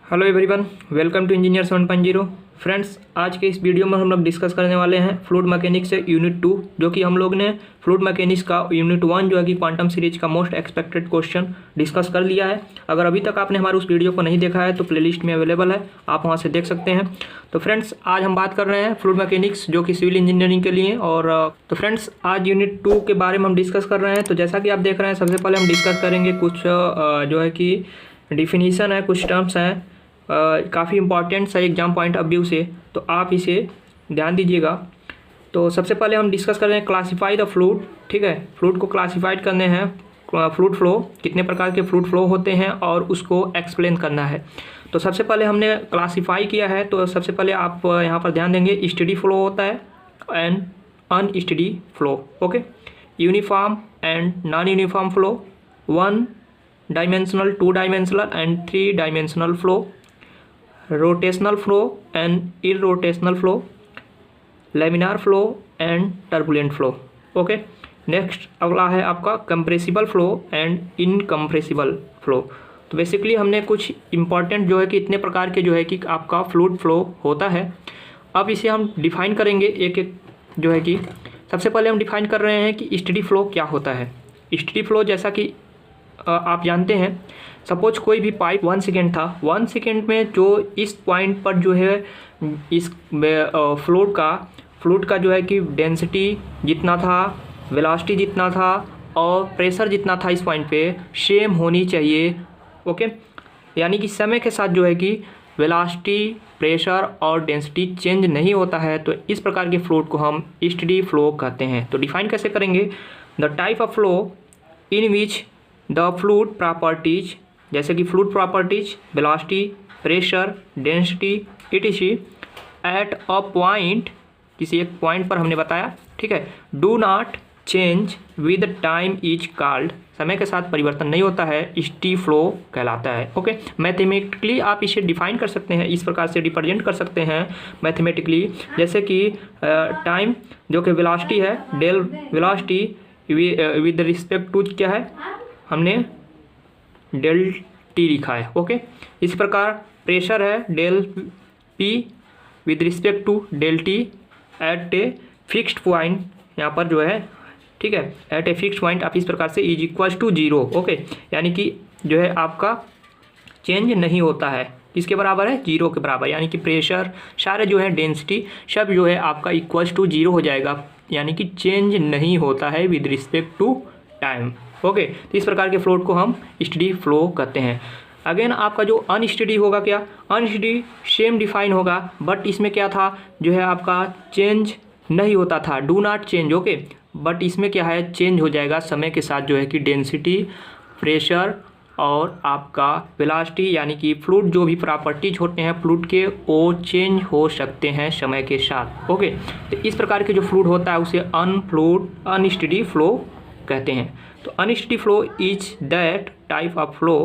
Hello everyone, welcome to engineers 1.0। Friends, आज के इस वीडियो में हम लोग डिस्कस करने वाले हैं फ्लूइड मैकेनिक्स से यूनिट 2, जो कि हम लोग ने फ्लूइड मैकेनिक्स का यूनिट 1 जो है कि क्वांटम सीरीज का मोस्ट एक्सपेक्टेड क्वेश्चन डिस्कस कर लिया है। अगर अभी तक आपने हमारे उस वीडियो को नहीं देखा है तो प्लेलिस्ट में अवेलेबल है, आप वहाँ से देख सकते हैं। तो फ्रेंड्स, आज हम बात कर रहे हैं फ्लूइड मैकेनिक्स जो कि सिविल इंजीनियरिंग के लिए। और तो फ्रेंड्स, आज यूनिट 2 के बारे में हम डिस्कस कर रहे हैं। तो जैसा कि आप देख रहे हैं, सबसे पहले हम डिस्कस करेंगे कुछ जो है कि डिफिनीसन है, कुछ टर्म्स हैं, काफ़ी इंपॉर्टेंट सा एग्जाम पॉइंट ऑफ व्यू से, तो आप इसे ध्यान दीजिएगा। तो सबसे पहले हम डिस्कस कर रहे हैं क्लासीफाई द फ्लूइड। ठीक है, फ्लूइड को क्लासीफाइड करने हैं, फ्लूइड फ्लो, कितने प्रकार के फ्लूइड फ्लो होते हैं और उसको एक्सप्लेन करना है। तो सबसे पहले हमने क्लासीफाई किया है। तो सबसे पहले आप यहाँ पर ध्यान देंगे, स्टडी फ्लो होता है and unsteady flow. Okay, uniform and non uniform flow, 1 dimensional, 2 dimensional and 3 dimensional flow, rotational flow and irrotational flow, laminar flow and turbulent flow. Okay, next अगला है आपका compressible flow and incompressible flow. तो basically हमने कुछ important जो है कि इतने प्रकार के जो है कि आपका फ्लूइड फ्लो होता है। अब इसे हम डिफाइन करेंगे एक एक जो है कि सबसे पहले हम डिफाइन कर रहे हैं कि स्टडी फ्लो क्या होता है। स्टडी फ्लो जैसा कि आप जानते हैं, सपोज कोई भी पाइप 1 सेकेंड था, 1 सेकेंड में जो इस पॉइंट पर जो है इस फ्लूइड का जो है कि डेंसिटी जितना था, वेलोसिटी जितना था और प्रेशर जितना था इस पॉइंट पे सेम होनी चाहिए। ओके, यानी कि समय के साथ जो है कि वेलोसिटी, प्रेशर और डेंसिटी चेंज नहीं होता है, तो इस प्रकार के फ्लूइड को हम स्टडी फ्लो कहते हैं। तो डिफाइन कैसे करेंगे, the type of flow in which the fluid properties, जैसे कि fluid properties, velocity, pressure, density etc at a point, किसी एक पॉइंट पर हमने बताया, ठीक है, do not change with time is called, समय के साथ परिवर्तन नहीं होता है, स्टडी फ्लो कहलाता है। ओके, मैथमेटिकली आप इसे डिफाइन कर सकते हैं, इस प्रकार से रिप्रेजेंट कर सकते हैं मैथमेटिकली, जैसे कि टाइम जो कि वेलोसिटी है, del velocity with respect to क्या है, हमने डेल टी लिखा है। ओके, इस प्रकार प्रेशर है del P with respect to del T at a fixed point, यहाँ पर जो है, ठीक है, एट ए फिक्स्ड पॉइंट आप इस प्रकार से इज इक्वल टू 0। ओके, यानी कि जो है आपका चेंज नहीं होता है, किसके बराबर है, 0 के बराबर, यानी कि प्रेशर सारे जो है डेंसिटी सब जो है आपका इक्वल टू 0 हो जाएगा, यानी कि चेंज नहीं होता है with respect to time. Okay, तो इस प्रकार के फ्लूइड को हम स्टडी फ्लो कहते हैं। अगेन आपका जो अनस्टडी होगा, क्या अनस्टडी सेम डिफाइन होगा, बट इसमें क्या था, जो है आपका चेंज नहीं होता था, do not change. Okay, but इसमें क्या है, चेंज हो जाएगा समय के साथ, जो है कि डेंसिटी, प्रेशर और आपका वेलोसिटी, यानी कि फ्लूइड जो भी प्रॉपर्टीज होते हैं फ्लूइड के, वो चेंज हो सकते हैं समय के साथ। ओके, तो इस प्रकार के जो फ्लूइड होता है उसे अनस्टडी फ्लो कहते हैं। तो unsteady flow is that type of flow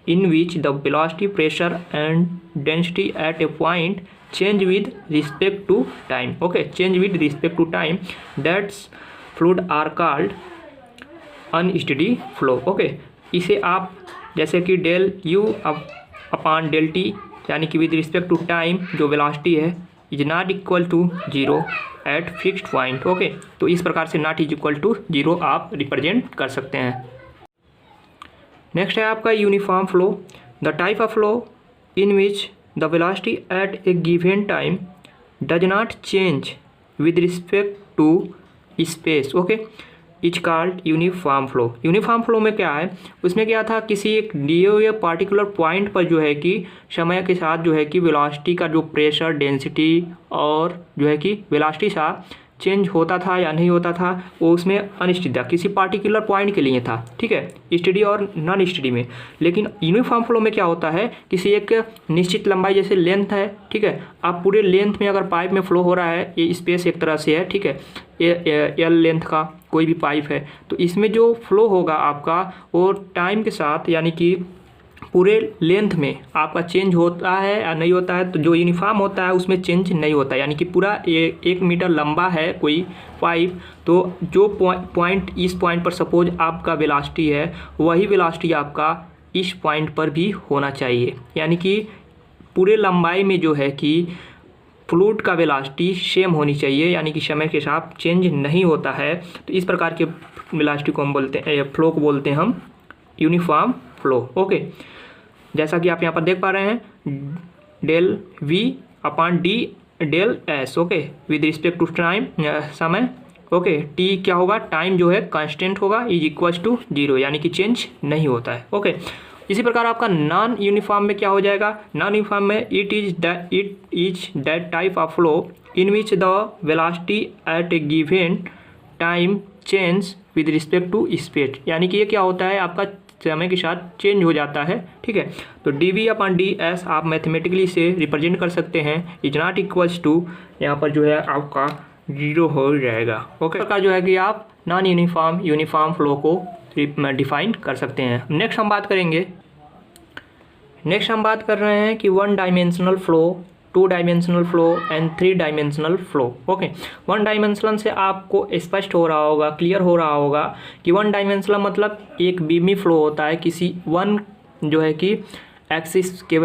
in which the velocity, pressure and density at a point change with respect to time. Okay, change with respect to time, that's fluid are called unsteady flow. Okay, इसे आप जैसे कि del u upon del T, यानी कि with respect to time जो velocity है is not equal to 0 at fixed point. Okay, तो इस प्रकार से नॉट इज इक्वल टू 0 आप रिप्रेजेंट कर सकते हैं। नेक्स्ट है आपका uniform flow, the type of flow in which the velocity at a given time does not change with respect to space. Okay, is called uniform flow. Uniform flow में क्या है, उसमें क्या था, किसी एक दिए हुए पार्टिकुलर पॉइंट पर जो है कि समय के साथ जो है कि वेलोसिटी का जो प्रेशर, डेंसिटी और जो है कि वेलोसिटी सा चेंज होता था या नहीं होता था, वो उसमें अनस्टडी था, किसी पार्टिकुलर पॉइंट के लिए था, ठीक है, स्टडी और नॉन स्टडी में। लेकिन यूनिफॉर्म फ्लो में क्या होता है, किसी एक निश्चित लंबाई, जैसे लेंथ है, ठीक है, आप पूरे लेंथ में अगर पाइप में फ्लो हो रहा है, ये स्पेस एक तरह से है, ठीक है, एल लेंथ का कोई भी पाइप है, तो इसमें जो फ्लो होगा आपका वो टाइम के साथ, यानी कि पूरे लेंथ में आपका चेंज होता है या नहीं होता है। तो जो यूनिफॉर्म होता है उसमें चेंज नहीं होता, यानी कि पूरा 1 मीटर लंबा है कोई पाइप, तो जो पॉइंट इस पॉइंट पर सपोज आपका वेलोसिटी है, वही वेलोसिटी आपका इस पॉइंट पर भी होना चाहिए, यानी कि पूरे लंबाई में जो है कि फ्लूइड का वेलोसिटी सेम होनी चाहिए, यानी कि समय के साथ चेंज नहीं होता है। तो इस प्रकार के वेलोसिटी को हम बोलते हैं, फ्लो को बोलते हैं हम यूनिफॉर्म फ्लो। ओके, जैसा कि आप यहाँ पर देख पा रहे हैं del V upon D del S. Okay, with respect to time, समय। ओके, टी क्या होगा, टाइम जो है कांस्टेंट होगा, इज इक्वल्स टू 0, यानी कि चेंज नहीं होता है। ओके, इसी प्रकार आपका नॉन यूनिफॉर्म में क्या हो जाएगा, नॉन यूनिफॉर्म में it is that type of flow in which the velocity at a given time change with respect to space, यानी कि ये क्या होता है, आपका समय के साथ चेंज हो जाता है। ठीक है, तो D V upon D S आप मैथमेटिकली से रिप्रेजेंट कर सकते हैं, इज नॉट इक्वल्स टू, यहाँ पर जो है आपका 0 हो जाएगा। ओके, प्रकार जो है कि आप नॉन यूनिफॉर्म फ्लो को डिफाइन कर सकते हैं। नेक्स्ट हम बात कर रहे हैं कि 1 dimensional flow, 2 dimensional flow and 3 dimensional flow. Okay, 1 dimensional से आपको स्पष्ट हो रहा होगा, क्लियर हो रहा होगा कि 1 डायमेंशनल मतलब एक बीमी फ्लो होता है, किसी वन जो है कि एक्सिस के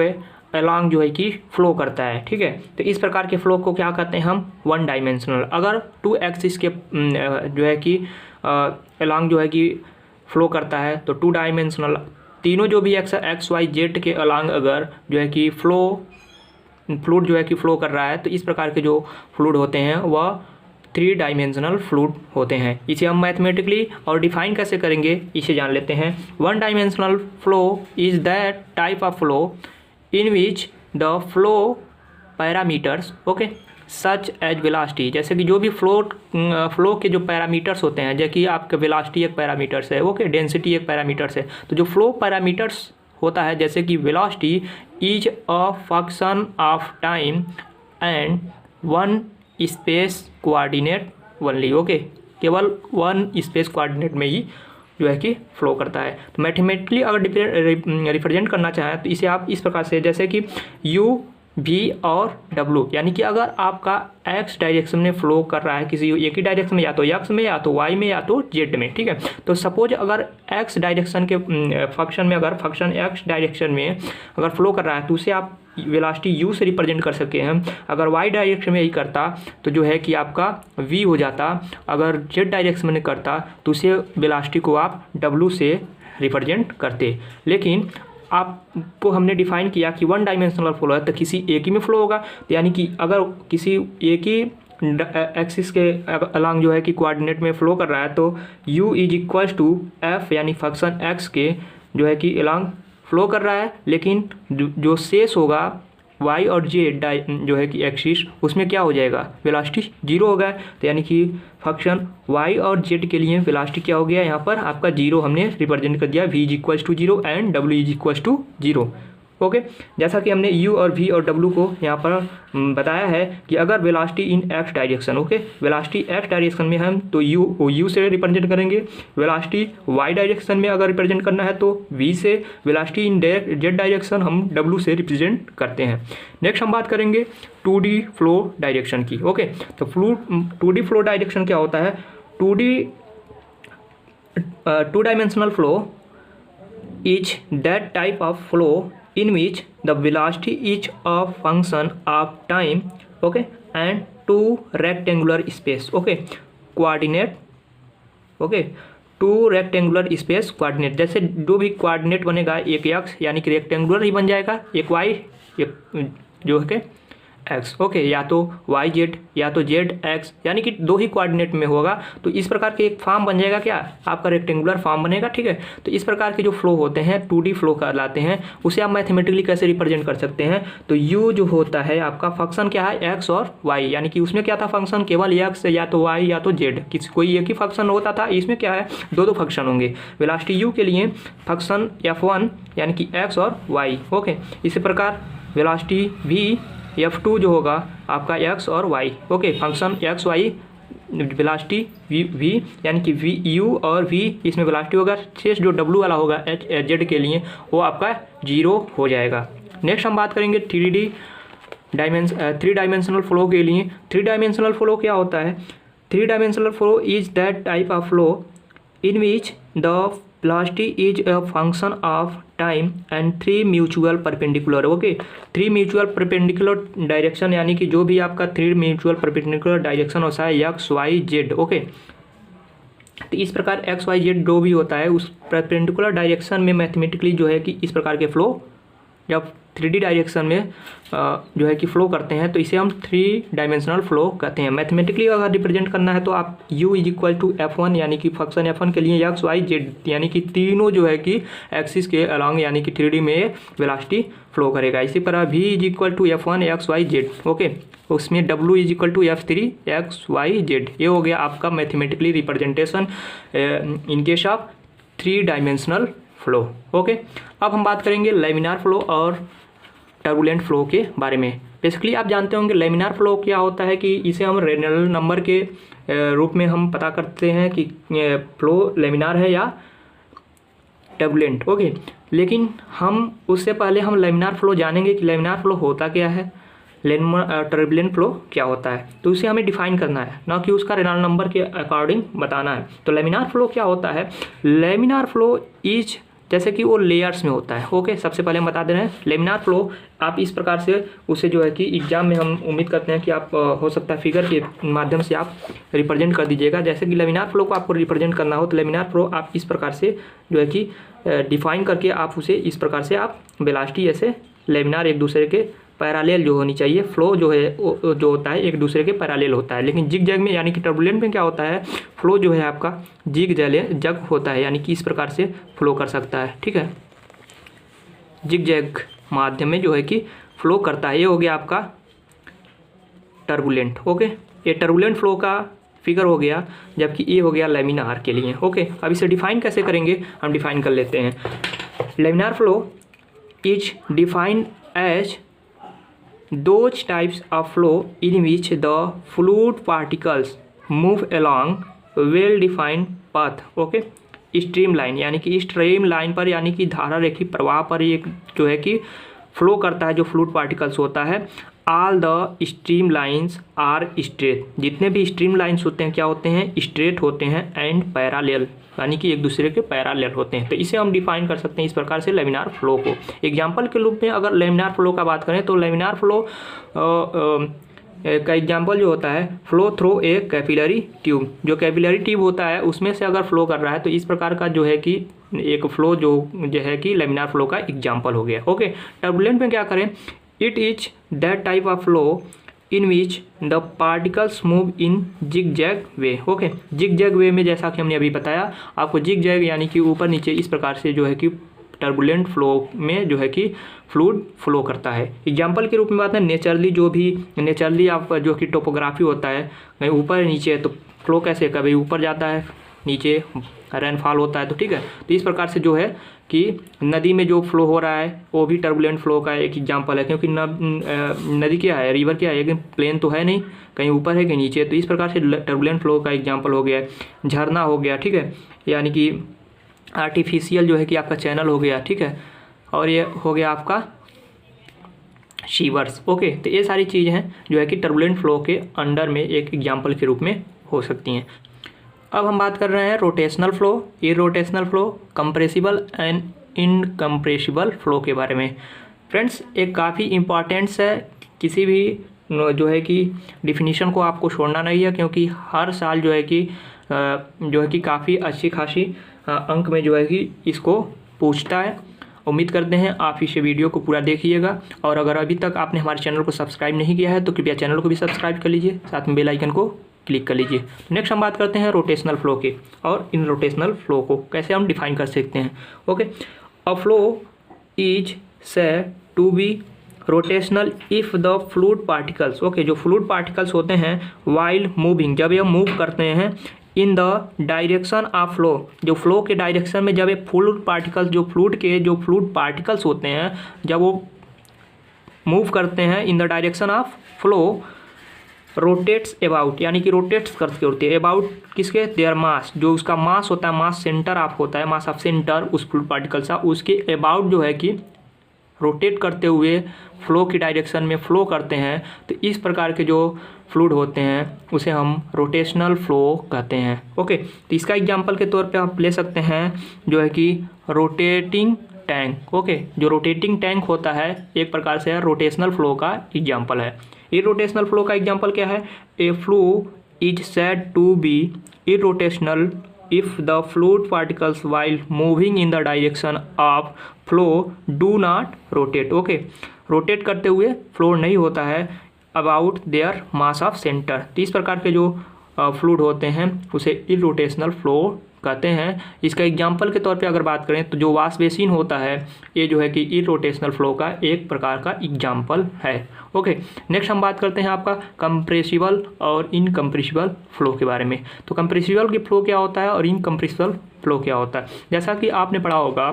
अलॉन्ग जो है कि फ्लो करता है। ठीक है, तो इस प्रकार के फ्लो को क्या कहते हैं हम 1 डायमेंशनल। अगर 2 एक्सिस के जो है कि अलॉन्ग जो है कि फ्लो करता है तो 2 डायमेंशनल। तीनों जो भी एक्स वाई जेड के अलॉन्ग अगर जो है कि फ्लूइड जो है कि फ्लो कर रहा है, तो इस प्रकार के जो फ्लूइड होते हैं वह 3 डायमेंशनल फ्लूइड होते हैं। इसे हम मैथमेटिकली और डिफाइन कैसे करेंगे इसे जान लेते हैं। 1 dimensional flow is that type of flow in which the flow parameters, okay, such as velocity, जैसे कि जो भी फ्लो के जो पैरामीटर्स होते हैं, जैसे कि आपका वेलोसिटी एक पैरामीटर्स है, ओके, डेंसिटी एक पैरामीटर्स है, तो जो फ्लो पैरामीटर्स होता है जैसे कि velocity is a function of time and 1 space coordinate only. Okay, केवल 1 स्पेस कोऑर्डिनेट में ही जो है कि फ्लो करता है। तो मैथमेटिकली अगर रिप्रेजेंट करना चाहें तो इसे आप इस प्रकार से, जैसे कि यू भी और डब्लू, यानी कि अगर आपका एक्स डायरेक्शन में फ्लो कर रहा है किसी एक ही डायरेक्शन में, या तो एक्स में या तो वाई में या तो जेड में। ठीक है, तो सपोज अगर एक्स डायरेक्शन के फंक्शन में, अगर फंक्शन एक्स डायरेक्शन में अगर फ्लो कर रहा है तो उसे आप वेलोसिटी यू से रिप्रेजेंट कर सकते हैं। अगर वाई डायरेक्शन में ही करता तो जो है कि आपका वी हो जाता, अगर जेड डायरेक्शन में करता तो उसे वेलोसिटी को आप डब्लू से रिप्रेजेंट करते। लेकिन आपको हमने डिफाइन किया कि 1 डायमेंशनल फ्लो है तो किसी एक ही में फ्लो होगा, तो यानी कि अगर किसी एक ही एक्सिस के अलॉन्ग जो है कि कोऑर्डिनेट में फ्लो कर रहा है तो u is equals to F, यानी फंक्शन x के जो है कि अलॉन्ग फ्लो कर रहा है, लेकिन जो शेष होगा y और z जो है कि एक्सिस, उसमें क्या हो जाएगा, वेलोसिटी 0 होगा। तो यानी कि फंक्शन y और z के लिए वेलोसिटी क्या हो गया, यहाँ पर आपका 0 हमने रिप्रेजेंट कर दिया, v is equals to 0 and w is equals to 0। Okay, जैसा कि हमने u और v और w को यहाँ पर बताया है कि अगर वेलोसिटी इन x direction, okay, velocity x direction में हम तो u से रिप्रेजेंट करेंगे, वेलोसिटी y डायरेक्शन में अगर रिप्रेजेंट करना है तो v से, वेलोसिटी इन z डायरेक्शन हम w से रिप्रेजेंट करते हैं। नेक्स्ट हम बात करेंगे 2D फ्लो डायरेक्शन की। ओके, तो 2D फ्लो डायरेक्शन क्या होता है, 2 dimensional flow is that type of flow in which the velocity is a function of time, okay, and 2 rectangular space, okay, coordinate, okay, 2 rectangular space coordinate, जैसे जो भी coordinate बनेगा, एक x यानी कि रेक्टेंगुलर ही बन जाएगा, एक y, एक जो है एक्स, ओके, या तो वाई जेड या तो जेड एक्स, यानी कि 2 ही कोऑर्डिनेट में होगा। तो इस प्रकार के एक फॉर्म बन जाएगा, क्या आपका रेक्टेंगुलर फॉर्म बनेगा। ठीक है, तो इस प्रकार के जो फ्लो होते हैं 2D फ्लो कहलाते हैं। उसे आप मैथमेटिकली कैसे रिप्रेजेंट कर सकते हैं, तो यू जो होता है आपका फंक्शन क्या है, एक्स और वाई, यानी कि उसमें क्या था फंक्शन, केवल एक्स या तो वाई या तो जेड, कोई एक ही फंक्शन होता था। इसमें क्या है, 2 फंक्शन होंगे। वेलोसिटी यू के लिए फंक्शन F1 यानी कि एक्स और वाई, ओके। इसी प्रकार वेलोसिटी v F2 जो होगा आपका x और y, okay, function x y, velocity v यानी कि v u और v, इसमें वेलोसिटी होगा, शेष जो w वाला होगा h z के लिए वो आपका 0 हो जाएगा। नेक्स्ट हम बात करेंगे 3 डायमेंशनल फ्लो के लिए। 3 डायमेंशनल फ्लो क्या होता है, 3 dimensional flow is that type of flow in which the velocity is a function of time and 3 mutual perpendicular. Okay, 3 mutual perpendicular direction, यानी कि जो भी आपका 3 म्यूचुअल परपेंडिकुलर डायरेक्शन होता है एक्स वाई जेड। ओके, तो इस प्रकार एक्स वाई जेड जो भी होता है उस परपेंडिकुलर डायरेक्शन में मैथमेटिकली जो है कि इस प्रकार के फ्लो जब 3D डायरेक्शन में जो है कि फ्लो करते हैं तो इसे हम 3 डायमेंशनल फ्लो कहते हैं। मैथमेटिकली अगर रिप्रेजेंट करना है तो आप u is equal to F1 यानी कि फंक्शन F1 के लिए एक्स वाई जेड यानी कि तीनों जो है कि एक्सिस के अलॉन्ग यानी कि 3D में वेलोसिटी फ्लो करेगा। इसी तरह v is equal to F1 X Y Z. Okay, उसमें w is equal to F3 X Y Z. ये हो गया आपका mathematically representation in case of 3 dimensional flow. Okay, अब हम बात करेंगे लेमिनार फ्लो और टर्बुलेंट फ्लो के बारे में। बेसिकली आप जानते होंगे लेमिनार फ्लो क्या होता है कि इसे हम रेनॉल्ड्स नंबर के रूप में हम पता करते हैं कि फ्लो लेमिनार है या टर्बुलेंट। ओके, लेकिन हम उससे पहले हम लेमिनार फ्लो जानेंगे कि लेमिनार फ्लो होता क्या है, टर्बुलेंट फ्लो क्या होता है, तो उसे हमें डिफाइन करना है, ना कि उसका रेनॉल्ड्स नंबर के अकॉर्डिंग बताना है। तो लेमिनार फ्लो क्या होता है? लेमिनार फ्लो इज जैसे कि वो लेयर्स में होता है। ओके, सबसे पहले हम बता दे रहे हैं लेमिनार फ्लो आप इस प्रकार से उसे जो है कि एग्जाम में हम उम्मीद करते हैं कि आप हो सकता है फिगर के माध्यम से आप रिप्रेजेंट कर दीजिएगा। जैसे कि लेमिनार फ्लो को आपको रिप्रेजेंट करना हो तो लेमिनार फ्लो आप इस प्रकार से जो है कि डिफाइन करके आप उसे इस प्रकार से आप वेलोसिटी ऐसे लेमिनार एक दूसरे के पैरालेल जो होनी चाहिए, फ्लो जो है जो होता है एक दूसरे के पैरालेल होता है। लेकिन जिग जैग में यानी कि टर्बुलेंट में क्या होता है, फ्लो जो है आपका जिग जग होता है, यानी कि इस प्रकार से फ्लो कर सकता है। ठीक है, जिग जैग माध्यम में जो है कि फ्लो करता है। ये हो गया आपका टर्बुलेंट। ओके, ये टर्बुलेंट फ्लो का फिगर हो गया, जबकि ये हो गया लेमिनार के लिए। ओके, अब इसे डिफाइन कैसे करेंगे, हम डिफाइन कर लेते हैं। Laminar flow is defined as those types of flow in which the fluid particles move along well defined path। Okay, stream line यानी कि स्ट्रीम लाइन पर यानी कि धारा रेखी प्रवाह पर एक जो है कि फ्लो करता है जो फ्लूइड पार्टिकल्स होता है। All the stream lines are straight, जितने भी स्ट्रीम लाइन्स होते हैं क्या होते हैं, स्ट्रेट होते हैं एंड पैरालेल यानी कि एक दूसरे के पैरालेल होते हैं। तो इसे हम डिफाइन कर सकते हैं इस प्रकार से लेमिनार फ्लो को। एग्जाम्पल के रूप में अगर लेमिनार फ्लो का बात करें तो लेमिनार फ्लो का एग्जाम्पल जो होता है flow through a capillary tube. जो कैपिलरी ट्यूब होता है उसमें से अगर फ्लो कर रहा है तो इस प्रकार का जो है कि एक फ्लो जो है कि लेमिनार फ्लो का एग्जाम्पल हो गया। ओके, टर्बुलेंट में क्या करें, it is that type of flow in which the particles move in zig zag way. Okay, zig zag way में जैसा कि हमने अभी बताया आपको, जिग जैग यानी कि ऊपर नीचे इस प्रकार से जो है कि टर्बुलेंट फ्लो में जो है कि फ्लूइड फ्लो करता है। एग्जाम्पल के रूप में बात है नेचुरली, जो भी नेचुरली आपका जो कि टोपोग्राफी होता है कहीं ऊपर नीचे है तो फ्लो कैसे, कभी ऊपर जाता है नीचे रेनफॉल होता है। तो ठीक है, तो इस प्रकार से जो है कि नदी में जो फ्लो हो रहा है वो भी टर्बुलेंट फ्लो का एक एग्जांपल है, क्योंकि नदी क्या है, रिवर क्या है, लेकिन प्लेन तो है नहीं, कहीं ऊपर है कहीं नीचे। तो इस प्रकार से टर्बुलेंट फ्लो का एग्जांपल हो गया। झरना हो गया, ठीक है, यानी कि आर्टिफिशियल जो है कि आपका चैनल हो गया। ठीक है, और ये हो गया आपका शीवर्स। ओके, तो ये सारी चीज़ हैं जो है कि टर्बुलेंट फ्लो के अंडर में एक एग्जाम्पल के रूप में हो सकती हैं। अब हम बात कर रहे हैं rotational flow, irrotational flow, compressible and incompressible flow के बारे में। फ्रेंड्स, एक काफ़ी इम्पॉर्टेंट्स है, किसी भी जो है कि डिफिनीशन को आपको छोड़ना नहीं है, क्योंकि हर साल जो है कि काफ़ी अच्छी खासी अंक में जो है कि इसको पूछता है। उम्मीद करते हैं आप इस वीडियो को पूरा देखिएगा, और अगर अभी तक आपने हमारे चैनल को सब्सक्राइब नहीं किया है तो कृपया चैनल को भी सब्सक्राइब कर लीजिए, साथ में बेल आइकन को क्लिक कर लीजिए। नेक्स्ट हम बात करते हैं रोटेशनल फ्लो की, और इन रोटेशनल फ्लो को कैसे हम डिफाइन कर सकते हैं। Okay, a flow is said to be rotational if the fluid particles, okay, जो फ्लूइड पार्टिकल्स होते हैं वाइल मूविंग, जब ये मूव करते हैं in the direction of flow, जो फ्लो के डायरेक्शन में जब ये फ्लूइड पार्टिकल्स जो फ्लूइड पार्टिकल्स होते हैं जब वो मूव करते हैं in the direction of flow, rotates about, यानी कि रोटेट्स करते होते हैं अबाउट किसके, देयर मास, जो उसका मास होता है, मास सेंटर ऑफ होता है, मास ऑफ सेंटर उस फ्लूइड पार्टिकल्स का, उसके अबाउट जो है कि रोटेट करते हुए फ्लो की डायरेक्शन में फ्लो करते हैं, तो इस प्रकार के जो फ्लूइड होते हैं उसे हम रोटेशनल फ्लो कहते हैं। ओके, तो इसका एग्जांपल के तौर पे आप ले सकते हैं जो है कि रोटेटिंग टैंक। ओके, जो रोटेटिंग टैंक होता है एक प्रकार से रोटेशनल फ्लो का एग्जांपल है। इरोटेशनल फ्लो का एग्जांपल क्या है? A flow is said to be irrotational if the fluid particles while moving in the direction of flow do not rotate। Okay, rotate करते हुए फ्लो नहीं होता है about their mass of centre. तो इस प्रकार के जो फ्लूइड होते हैं उसे इरोटेशनल फ्लो कहते हैं। इसका एग्जांपल के तौर पे अगर बात करें तो जो वाश बेसिन होता है ये जो है कि इरोटेशनल फ्लो का एक प्रकार का एग्जांपल है। ओके, नेक्स्ट हम बात करते हैं आपका कंप्रेसिबल और इनकम्प्रेसिबल फ्लो के बारे में। तो कंप्रेसिबल की फ्लो क्या होता है और इनकम्प्रेसिबल फ्लो क्या होता है? जैसा कि आपने पढ़ा होगा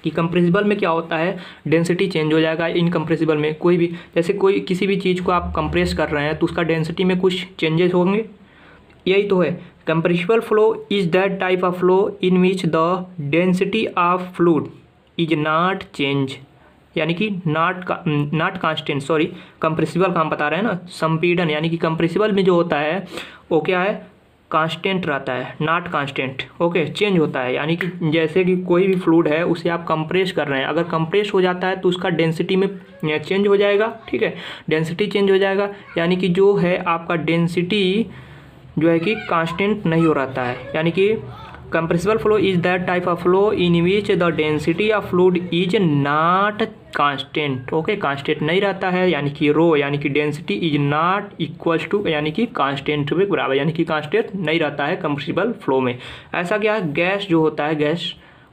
कि कंप्रेसिबल में क्या होता है, डेंसिटी चेंज हो जाएगा। इनकम्प्रेसिबल में कोई भी, जैसे कोई किसी भी चीज़ को आप कंप्रेस कर रहे हैं तो उसका डेंसिटी में कुछ चेंजेस होंगे, यही तो है। Compressible flow is that type of flow in which the density of fluid is not change, यानी कि नॉट कांस्टेंट। सॉरी, कंप्रेसिबल का हम बता रहे हैं ना, संपीड़न, यानी कि कंप्रेसिबल में जो होता है वो क्या है, कांस्टेंट रहता है, नॉट कांस्टेंट। ओके, चेंज होता है, यानी कि जैसे कि कोई भी फ्लूइड है उसे आप कंप्रेस कर रहे हैं, अगर कंप्रेस हो जाता है तो उसका डेंसिटी में चेंज हो जाएगा। ठीक है, डेंसिटी चेंज हो जाएगा, यानी कि जो है आपका डेंसिटी जो है कि कांस्टेंट नहीं हो रहता है। यानी कि compressible flow is that type of flow in which the density of fluid is not constant. Okay, constant नहीं रहता है, यानी कि रो, यानी कि density is not equals to, यानी कि कांस्टेंट के बराबर, यानी कि कांस्टेंट नहीं रहता है कंप्रेसिबल फ्लो में। ऐसा क्या, गैस जो होता है, गैस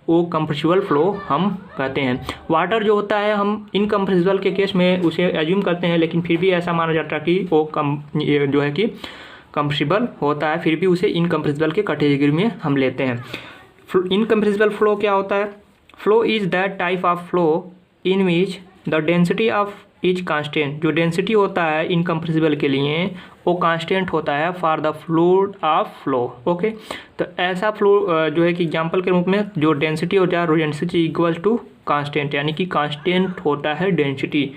वो कंप्रेसिबल फ्लो हम कहते हैं। वाटर जो होता है हम इनकम्प्रेसिबल के केस में उसे एज्यूम करते हैं, लेकिन फिर भी ऐसा माना जाता है कि वो जो है कि कंप्रेसिबल होता है, फिर भी उसे इनकम्प्रेसिबल के कैटेगरी में हम लेते हैं। इनकम्प्रेसिबल फ्लो क्या होता है? Flow is that type of flow in which the density of is constant. जो डेंसिटी होता है इनकम्प्रेसिबल के लिए वो कांस्टेंट होता है for the fluid of flow. Okay, तो ऐसा फ्लो जो है कि एग्जांपल के रूप में जो डेंसिटी होता है, डेंसिटी इक्वल टू कांस्टेंट, यानी कि कांस्टेंट होता है डेंसिटी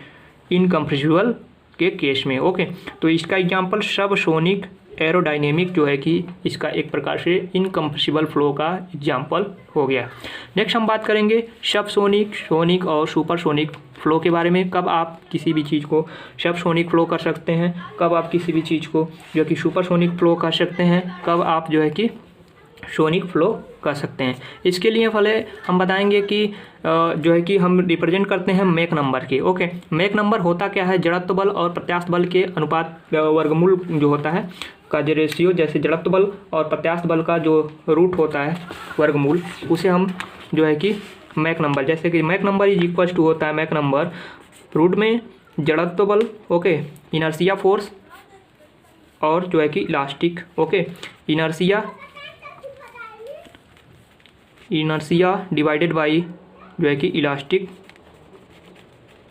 इनकम्प्रेसिबल के केस में। ओके, तो इसका एग्जांपल सबसोनिक एरोडायनेमिक जो है कि इसका एक प्रकार से इनकम्प्रेसिबल फ्लो का एग्जांपल हो गया। नेक्स्ट हम बात करेंगे सबसोनिक, सोनिक और सुपरसोनिक फ्लो के बारे में। कब आप किसी भी चीज़ को सबसोनिक फ्लो कर सकते हैं, कब आप किसी भी चीज़ को जो कि सुपरसोनिक फ्लो कर सकते हैं, कब आप जो है कि सोनिक फ्लो कर सकते हैं। इसके लिए पहले हम बताएंगे कि जो है कि हम रिप्रेजेंट करते हैं मैक नंबर के। ओके, मैक नंबर होता क्या है, जड़त्व बल और प्रत्यास्थ बल के अनुपात वर्गमूल जो होता है का जो रेशियो, जैसे जड़त्व बल और प्रत्यास्थ बल का जो रूट होता है वर्गमूल, उसे हम जो है कि मैक नंबर, जैसे कि Mach number is equal to होता है मैक नंबर रूट में जड़त्व बल, ओके, इनर्शिया फोर्स और जो है कि elastic. Okay, inertia divided by जो है कि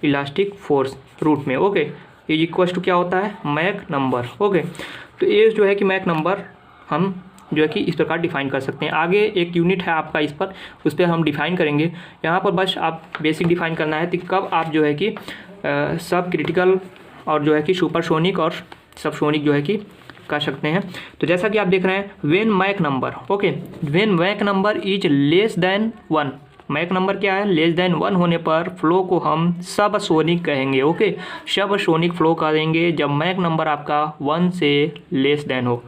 इलास्टिक फोर्स रूट में। ओके, इज इक्वल टू क्या होता है, मैक नंबर। ओके, तो ये जो है कि मैक नंबर हम जो है कि इस प्रकार डिफाइन कर सकते हैं। आगे एक यूनिट है आपका इस पर, उस पर हम डिफाइन करेंगे। यहाँ पर बस आप बेसिक डिफाइन करना है कि कब आप जो है कि सब क्रिटिकल और जो है कि सुपरसोनिक और सबसोनिक जो है कि कर सकते हैं। तो जैसा कि आप देख रहे हैं, when Mach number, okay, when Mach number is less than 1, Mach number क्या है, लेस देन 1 होने पर फ्लो को हम सबसोनिक कहेंगे। ओके, सबसोनिक फ्लो करेंगे जब मैक नंबर आपका 1 से लेस देन हो।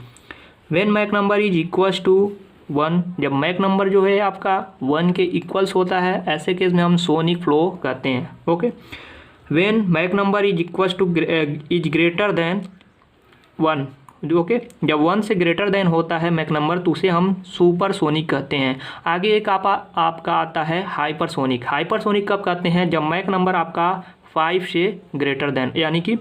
When Mach number is equals to 1, जब मैक नंबर जो है आपका 1 के इक्वल्स होता है, ऐसे केस में हम सोनिक फ्लो कहते हैं। Okay, when Mach number is equals two is greater than 1, okay, जब 1 से ग्रेटर देन होता है मैक नंबर तो उसे हम सुपरसोनिक कहते हैं। आगे एक आपका आता है हाइपरसोनिक। हाइपरसोनिक कब कहते हैं, जब मैक नंबर आपका 5 से ग्रेटर देन, यानी कि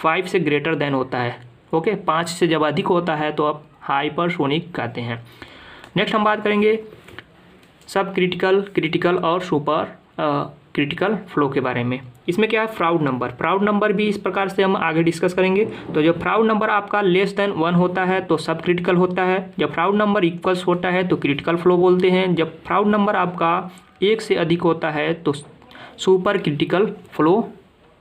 5 से ग्रेटर देन होता है। ओके, 5 से जब अधिक होता है तो आप हाइपरसोनिक कहते हैं। नेक्स्ट हम बात करेंगे सब क्रिटिकल और सुपर क्रिटिकल फ्लो के बारे में। इसमें क्या है, फ्राउड नंबर भी इस प्रकार से हम आगे डिस्कस करेंगे। तो जब फ्राउड नंबर आपका लेस देन 1 होता है तो सब क्रिटिकल होता है, जब फ्राउड नंबर इक्वल्स होता है तो क्रिटिकल फ्लो बोलते हैं, जब फ्राउड नंबर आपका 1 से अधिक होता है तो सुपर क्रिटिकल फ्लो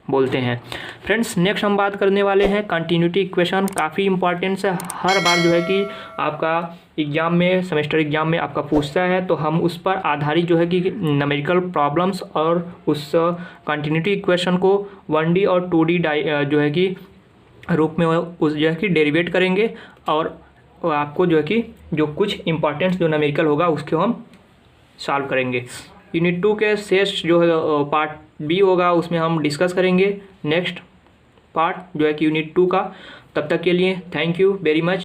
बोलते हैं। फ्रेंड्स नेक्स्ट हम बात करने वाले हैं कंटिन्यूटी इक्वेशन। काफ़ी इंपॉर्टेंट है, हर बार जो है कि आपका एग्जाम में, सेमेस्टर एग्जाम में आपका पूछता है, तो हम उस पर आधारित जो है कि न्यूमेरिकल प्रॉब्लम्स और उस कंटिन्यूटी इक्वेशन को 1D और 2D जो है कि रूप में उस जो है कि डेरिवेट करेंगे और आपको जो है कि जो कुछ इंपॉर्टेंट जो न्यूमेरिकल होगा उसको हम सॉल्व करेंगे। यूनिट 2 के शेष जो है पार्ट बी होगा उसमें हम डिस्कस करेंगे नेक्स्ट पार्ट जो है कि यूनिट 2 का। तब तक के लिए थैंक यू वेरी मच।